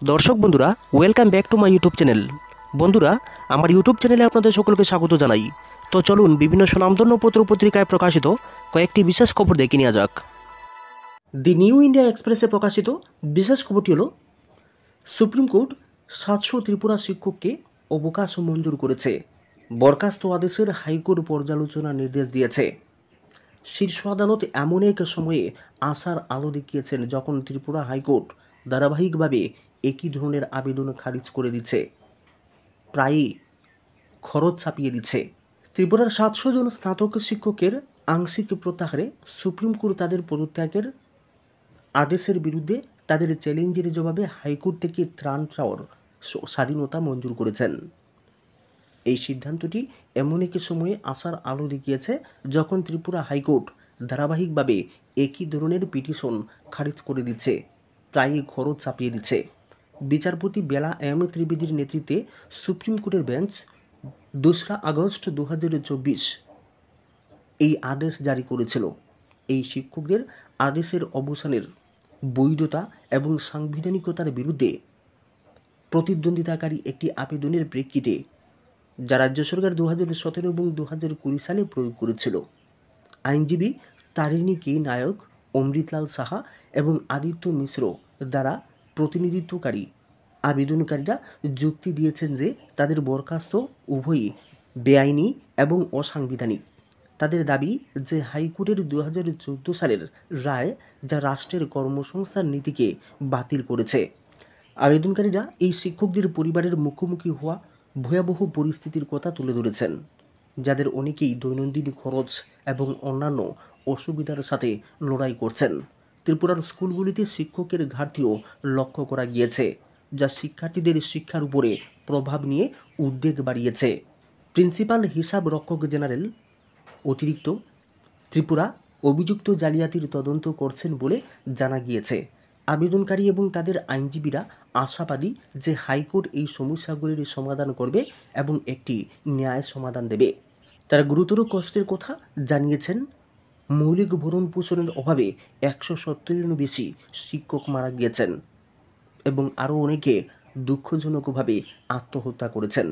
দর্শক বন্ধুরা, welcome back to my YouTube channel. বন্ধুরা, আমার ইউটিউব চ্যানেলে আপনাদের সকলকে স্বাগত জানাই। তো চলুন বিভিন্ন স্বনামধন্য পত্র পত্রিকায় প্রকাশিত কয়েকটি বিশেষ খবর দেখে নেওয়া যাক। দি নিউ ইন্ডিয়া এক্সপ্রেসে প্রকাশিত বিশেষ খবরটি হল, সুপ্রিম কোর্ট 700 ত্রিপুরা শিক্ষককে অবকাশ মঞ্জুর করেছে। বরখাস্ত আদেশের হাইকোর্ট পর্যালোচনার নির্দেশ দিয়েছে। শীর্ষ আদালত এমন এক সময়ে আশার আলো দেখিয়েছেন যখন ত্রিপুরা হাইকোর্ট ধারাবাহিকভাবে একই ধরনের আবেদন খারিজ করে দিচ্ছে, প্রায়ই খরচ ছাপিয়ে দিচ্ছে। ত্রিপুরার 700 জন স্নাতক শিক্ষকের আংশিক প্রত্যাহারে সুপ্রিম কোর্ট তাদের পদত্যাগের আদেশের বিরুদ্ধে তাদের চ্যালেঞ্জের জবাবে হাইকোর্ট থেকে ত্রাণ চাওয়ার স্বাধীনতা মঞ্জুর করেছেন। এই সিদ্ধান্তটি এমন এক সময়ে আশার আলো দেখিয়েছে যখন ত্রিপুরা হাইকোর্ট ধারাবাহিকভাবে একই ধরনের পিটিশন খারিজ করে দিচ্ছে, প্রায়ই খরচ চাপিয়ে দিচ্ছে। বিচারপতি বেলা এম ত্রিবেদীর নেতৃত্বে সুপ্রিম কোর্টের বেঞ্চ 2 আগস্ট 2024 এই আদেশ জারি করেছিল। এই শিক্ষকদের আদেশের অবসানের বৈধতা এবং সাংবিধানিকতার বিরুদ্ধে প্রতিদ্বন্দ্বিতাকারী একটি আবেদনের প্রেক্ষিতে যা রাজ্য সরকার 2017 এবং 2020 সালে প্রয়োগ করেছিল। আইনজীবী তারিণী কে নায়ক, অমৃতলাল সাহা এবং আদিত্য মিশ্র দ্বারা প্রতিনিধিত্বকারী আবেদনকারীরা যুক্তি দিয়েছেন যে তাদের বরখাস্ত উভয়ই বেআইনি এবং অসাংবিধানিক। তাদের দাবি যে হাইকোর্টের 2014 সালের রায় যা রাষ্ট্রের কর্মসংস্থান নীতিকে বাতিল করেছে। আবেদনকারীরা এই শিক্ষকদের পরিবারের মুখোমুখি হওয়া ভয়াবহ পরিস্থিতির কথা তুলে ধরেছেন, যাদের অনেকেই দৈনন্দিন খরচ এবং অন্যান্য অসুবিধার সাথে লড়াই করছেন। ত্রিপুরার স্কুলগুলিতে শিক্ষকের ঘাটতিও লক্ষ্য করা গিয়েছে, যা শিক্ষার্থীদের শিক্ষার উপরে প্রভাব নিয়ে উদ্বেগ বাড়িয়েছে। প্রিন্সিপাল হিসাব রক্ষক জেনারেল অতিরিক্ত ত্রিপুরা অভিযুক্ত জালিয়াতির তদন্ত করছেন বলে জানা গিয়েছে। আবেদনকারী এবং তাদের আইনজীবীরা আশাবাদী যে হাইকোর্ট এই সমস্যাগুলির সমাধান করবে এবং একটি ন্যায় সমাধান দেবে। তারা গুরুতর কষ্টের কথা জানিয়েছেন। মৌলিক ভরণ পোষণের অভাবে 170-এরও বেশি শিক্ষক মারা গিয়েছেন এবং আরও অনেকে দুঃখজনকভাবে আত্মহত্যা করেছেন।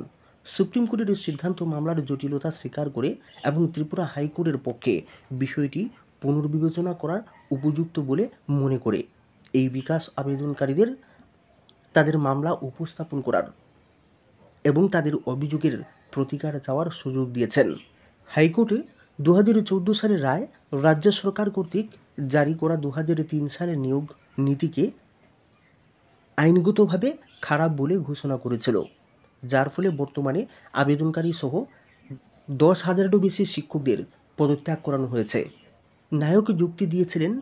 সুপ্রিম কোর্টের সিদ্ধান্ত মামলার জটিলতা স্বীকার করে এবং ত্রিপুরা হাইকোর্টের পক্ষে বিষয়টি পুনর্বিবেচনা করার উপযুক্ত বলে মনে করে এই বিকাশ আবেদনকারীদের তাদের মামলা উপস্থাপন করার এবং তাদের অভিযোগের প্রতিকার চাওয়ার সুযোগ দিয়েছেন। হাইকোর্টে 2014 সালের রায় রাজ্য সরকার কর্তৃক জারি করা 2003 সালের নিয়োগ নীতিকে আইনগতভাবে খারাপ বলে ঘোষণা করেছিল, যার ফলে বর্তমানে আবেদনকারী সহ 10,000-এরও বেশি শিক্ষকদের পদত্যাগ করানো হয়েছে। নায়ক যুক্তি দিয়েছিলেন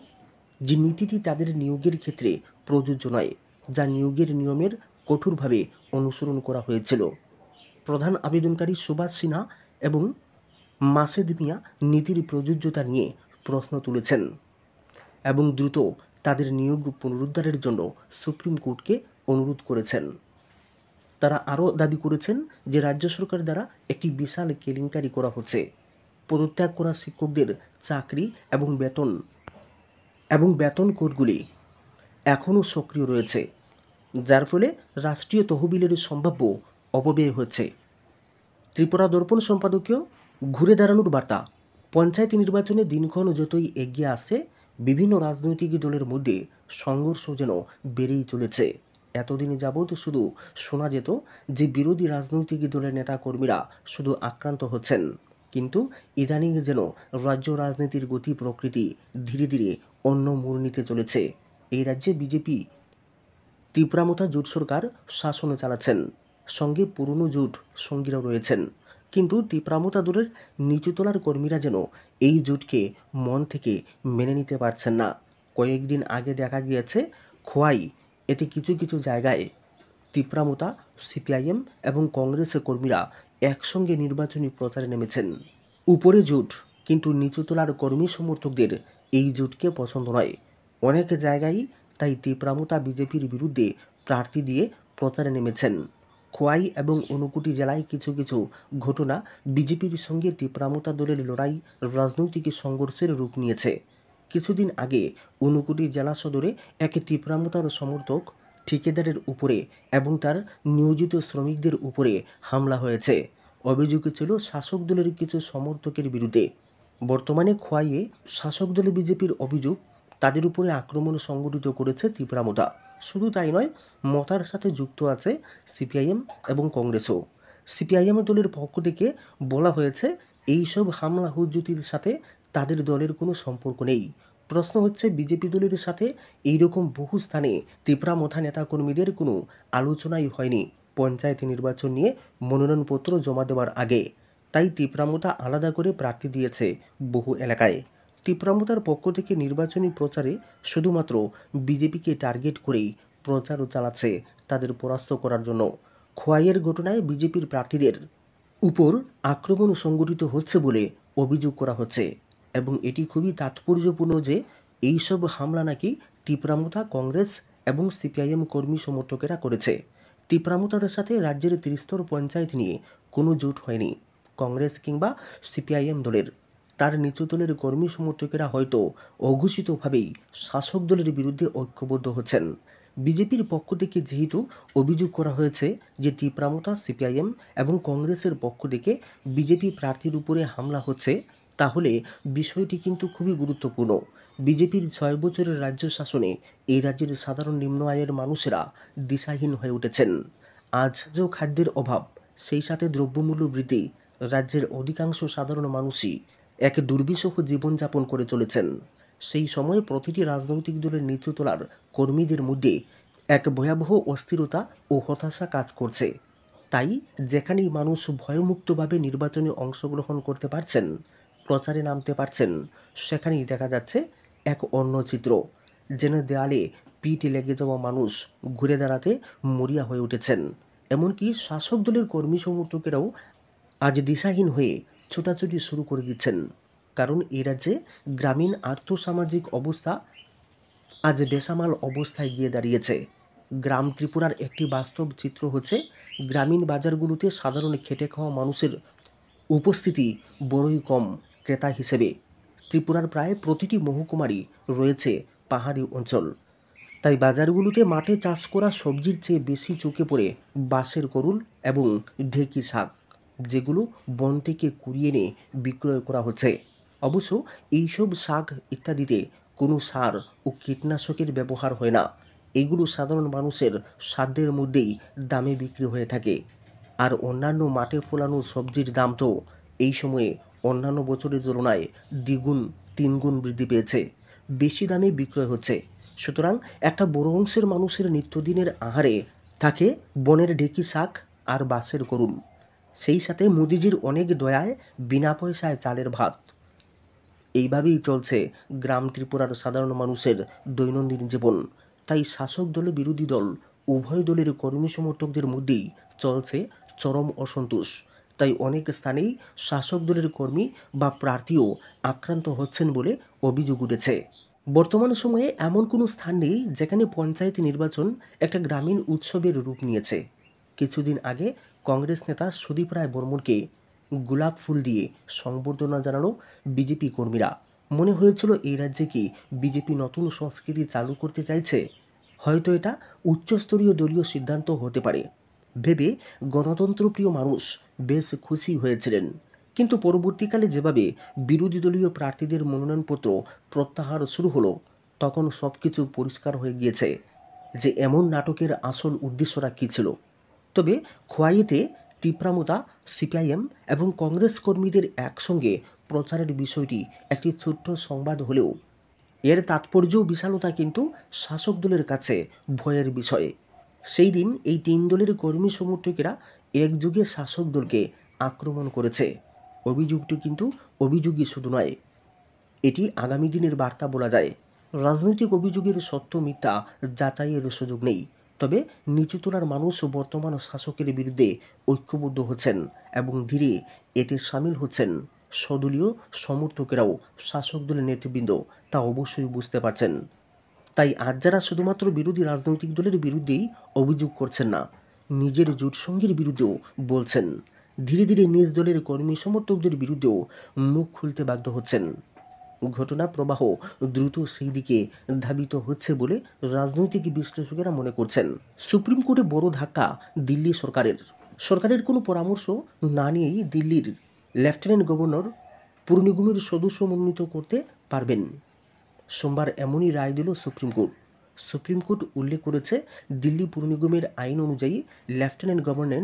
যে নীতিটি তাদের নিয়োগের ক্ষেত্রে প্রযোজ্য নয়, যা নিয়োগের নিয়মের কঠোরভাবে অনুসরণ করা হয়েছিল। প্রধান আবেদনকারী সুভাষ সিনহা এবং মাসেদ মিয়া নীতির প্রযোজ্যতা নিয়ে প্রশ্ন তুলেছেন এবং দ্রুত তাদের নিয়োগ পুনরুদ্ধারের জন্য সুপ্রিম কোর্টকে অনুরোধ করেছেন। তারা আরও দাবি করেছেন যে রাজ্য সরকার দ্বারা একটি বিশাল কেলেঙ্কারি করা হচ্ছে। পদত্যাগ করা শিক্ষকদের চাকরি এবং বেতন কোডগুলি এখনও সক্রিয় রয়েছে, যার ফলে রাষ্ট্রীয় তহবিলের সম্ভাব্য অপব্যয় হচ্ছে। ত্রিপুরা দর্পণ সম্পাদকীয় ঘুরে দাঁড়ানোর বার্তা। পঞ্চায়েত নির্বাচনে দিনক্ষণ যতই এগিয়ে আসছে, বিভিন্ন রাজনৈতিক দলের মধ্যে সংঘর্ষ যেন বেড়েই চলেছে। এতদিন যাবৎ শুধু শোনা যেত যে বিরোধী রাজনৈতিক দলের নেতাকর্মীরা শুধু আক্রান্ত হচ্ছেন, কিন্তু ইদানিং যেন রাজ্য রাজনীতির গতি প্রকৃতি ধীরে ধীরে অন্য মোড় নিতে চলেছে। এই রাজ্যে বিজেপি তীব্রামতা জোট সরকার শাসন চালাচ্ছেন, সঙ্গে পুরনো জোট সঙ্গীরাও রয়েছেন, কিন্তু তীব্রামতা দলের নিচুতলার কর্মীরা যেন এই জোটকে মন থেকে মেনে নিতে পারছেন না। কয়েকদিন আগে দেখা গিয়েছে খোয়াই এতে কিছু কিছু জায়গায় তীব্রামতা, সিপিআইএম এবং কংগ্রেসের কর্মীরা একসঙ্গে নির্বাচনী প্রচারে নেমেছেন। উপরে জোট, কিন্তু নিচুতলার কর্মী সমর্থকদের এই জোটকে পছন্দ নয়। অনেক জায়গায় তাই তীব্রামতা বিজেপির বিরুদ্ধে প্রার্থী দিয়ে প্রচারে নেমেছেন। খোয়াই এবং ঊনকোটি জেলায় কিছু কিছু ঘটনা বিজেপির সঙ্গে তীব্রামতা দলের লড়াই রাজনৈতিক সংঘর্ষের রূপ নিয়েছে। কিছুদিন আগে ঊনকোটি জেলা সদরে এক তীব্রামতার সমর্থক ঠিকাদারের উপরে এবং তার নিয়োজিত শ্রমিকদের উপরে হামলা হয়েছে। অভিযোগ ছিল শাসক দলের কিছু সমর্থকের বিরুদ্ধে। বর্তমানে খোয়াইয়ে শাসক দল বিজেপির অভিযোগ তাদের উপরে আক্রমণ সংগঠিত করেছে তীব্রামতা। শুধু তাই নয়, মতার সাথে যুক্ত আছে সিপিআইএম এবং কংগ্রেসও। সিপিআইএম দলের পক্ষ থেকে বলা হয়েছে এইসব হামলা হুজ্জুতির সাথে তাদের দলের কোনো সম্পর্ক নেই। প্রশ্ন হচ্ছে, বিজেপি দলের সাথে এইরকম বহু স্থানে তীব্রামথা নেতাকর্মীদের কোনো আলোচনাই হয়নি পঞ্চায়েত নির্বাচন নিয়ে মনোনয়নপত্র জমা দেওয়ার আগে। তাই তীব্রামথা আলাদা করে প্রার্থী দিয়েছে বহু এলাকায়। তীব্রামথার পক্ষ থেকে নির্বাচনী প্রচারে শুধুমাত্র বিজেপিকে টার্গেট করেই প্রচারও চালাচ্ছে তাদের পরাস্ত করার জন্য। খোয়াইয়ের ঘটনায় বিজেপির প্রার্থীদের উপর আক্রমণ সংঘটিত হচ্ছে বলে অভিযোগ করা হচ্ছে এবং এটি খুবই তাৎপর্যপূর্ণ যে এইসব হামলা নাকি তীব্রামথা, কংগ্রেস এবং সিপিআইএম কর্মী সমর্থকেরা করেছে। তীব্রামথার সাথে রাজ্যের ত্রিস্তর পঞ্চায়েত নিয়ে কোনো জোট হয়নি কংগ্রেস কিংবা সিপিআইএম দলের। তার নিচু দলের কর্মী সমর্থকেরা হয়তো অঘোষিতভাবেই শাসক দলের বিরুদ্ধে ঐক্যবদ্ধ হচ্ছেন। বিজেপির পক্ষ থেকে যেহেতু অভিযোগ করা হয়েছে যে তীব্রামথা, সিপিআইএম এবং কংগ্রেসের পক্ষ থেকে বিজেপি প্রার্থীর উপরে হামলা হচ্ছে, তাহলে বিষয়টি কিন্তু খুবই গুরুত্বপূর্ণ। বিজেপির 6 বছরের রাজ্য শাসনে এই রাজ্যের সাধারণ নিম্ন আয়ের মানুষেরা দিশাহীন হয়ে উঠেছেন। আজ যে খাদ্যের অভাব, সেই সাথে দ্রব্যমূল্য বৃদ্ধি, রাজ্যের অধিকাংশ সাধারণ মানুষই এক দুর্বিষহ জীবনযাপন করে চলেছেন। সেই সময়ে প্রতিটি রাজনৈতিক দলের নিচু তলার কর্মীদের মধ্যে এক ভয়াবহ অস্থিরতা ও হতাশা কাজ করছে। তাই যেখানেই মানুষ ভয়মুক্তভাবে নির্বাচনে অংশগ্রহণ করতে পারছেন, প্রচারে নামতে পারছেন, সেখানেই দেখা যাচ্ছে এক অন্য চিত্র। যেন দেয়ালে পিঠ লেগে যাওয়া মানুষ ঘুরে দাঁড়াতে মরিয়া হয়ে উঠেছেন। এমনকি শাসক দলের কর্মী সমর্থকেরাও আজ দিশাহীন হয়ে ছোটাছুটি শুরু করে দিচ্ছেন। কারণ এই রাজ্যে গ্রামীণ আর্থসামাজিক অবস্থা আজ বেসামাল অবস্থায় গিয়ে দাঁড়িয়েছে। গ্রাম ত্রিপুরার একটি বাস্তব চিত্র হচ্ছে, গ্রামীণ বাজারগুলোতে সাধারণ খেটে খাওয়া মানুষের উপস্থিতি বড়ই কম ক্রেতা হিসেবে। ত্রিপুরার প্রায় প্রতিটি মহকুমারই রয়েছে পাহাড়ি অঞ্চল। তাই বাজারগুলোতে মাঠে চাষ করা সবজির চেয়ে বেশি চোখে পড়ে বাঁশের করুল এবং ঢেঁকি শাক, যেগুলো বন থেকে কুড়িয়ে এনে বিক্রয় করা হচ্ছে। অবশ্য এইসব শাক ইত্যাদিতে কোনো সার ও কীটনাশকের ব্যবহার হয় না। এগুলো সাধারণ মানুষের সাধ্যের মধ্যেই দামে বিক্রি হয়ে থাকে। আর অন্যান্য মাঠে ফলানো সবজির দাম তো এই সময়ে অন্যান্য বছরের তুলনায় দ্বিগুণ তিনগুণ বৃদ্ধি পেয়েছে, বেশি দামে বিক্রয় হচ্ছে। সুতরাং একটা বড় অংশের মানুষের নিত্যদিনের আহারে থাকে বনের ঢেঁকি শাক আর বাঁশের করুল। সেই সাথে মোদিজির অনেক দয়ায় বিনা পয়সায় চালের ভাত। এইভাবেই চলছে গ্রাম ত্রিপুরার সাধারণ মানুষের দৈনন্দিন জীবন। তাই শাসক দল, বিরোধী দল উভয় দলের কর্মী সমর্থকদের মধ্যেই চলছে চরম অসন্তোষ। তাই অনেক স্থানেই শাসক দলের কর্মী বা প্রার্থীও আক্রান্ত হচ্ছেন বলে অভিযোগ উঠেছে। বর্তমান সময়ে এমন কোনো স্থান নেই যেখানে পঞ্চায়েত নির্বাচন একটা গ্রামীণ উৎসবের রূপ নিয়েছে। কিছুদিন আগে কংগ্রেস নেতা সুদীপ রায় বর্মনকে গোলাপ ফুল দিয়ে সংবর্ধনা জানানো বিজেপি কর্মীরা। মনে হয়েছিল এই রাজ্যে কি বিজেপি নতুন সংস্কৃতি চালু করতে চাইছে। হয়তো এটা উচ্চস্তরীয় দলীয় সিদ্ধান্ত হতে পারে ভেবে গণতন্ত্রপ্রিয় মানুষ বেশ খুশি হয়েছিলেন। কিন্তু পরবর্তীকালে যেভাবে বিরোধী দলীয় প্রার্থীদের মনোনয়নপত্র প্রত্যাহার শুরু হলো, তখন সব কিছু পরিষ্কার হয়ে গিয়েছে যে এমন নাটকের আসল উদ্দেশ্যটা কী ছিল। তবে খোয়াইতে তীব্রামতা, সিপিআইএম এবং কংগ্রেস কর্মীদের একসঙ্গে প্রচারের বিষয়টি একটি ছোট্ট সংবাদ হলেও এর তাৎপর্য বিশালতা কিন্তু শাসক দলের কাছে ভয়ের বিষয়। সেই দিন এই 3 দলের কর্মী সমর্থকেরা একযোগে শাসক দলকে আক্রমণ করেছে। অভিযোগটি কিন্তু অভিযোগই শুধু নয়, এটি আগামী দিনের বার্তা বলা যায়। রাজনৈতিক অভিযোগের সত্য মিথ্যা যাচাইয়ের সুযোগ নেই। তবে নিচুতলার মানুষ বর্তমান শাসকের বিরুদ্ধে ঐক্যবদ্ধ হচ্ছেন এবং ধীরে এতে সামিল হচ্ছেন স্বদলীয় সমর্থকেরাও। শাসক দলের নেতৃবৃন্দ তা অবশ্যই বুঝতে পারছেন। তাই আজ যারা শুধুমাত্র বিরোধী রাজনৈতিক দলের বিরুদ্ধেই অভিযোগ করছেন না, নিজের জোটসঙ্গীর বিরুদ্ধেও বলছেন, ধীরে ধীরে নিজ দলের কর্মী সমর্থকদের বিরুদ্ধেও মুখ খুলতে বাধ্য হচ্ছেন। ঘটনা প্রবাহ দ্রুত সেই দিকে ধাবিত হচ্ছে বলে রাজনৈতিক বিশ্লেষকেরা মনে করছেন। সুপ্রিম কোর্টে বড় ধাক্কা দিল্লি সরকারের কোনো পরামর্শ না নিয়েই দিল্লির লেফটেন্যান্ট গভর্নর পুর নিগমের সদস্য মনোনীত করতে পারবেন। সোমবার এমনই রায় দিল সুপ্রিম কোর্ট উল্লেখ করেছে, দিল্লি পুর নিগমের আইন অনুযায়ী লেফটেন্যান্ট গভর্নর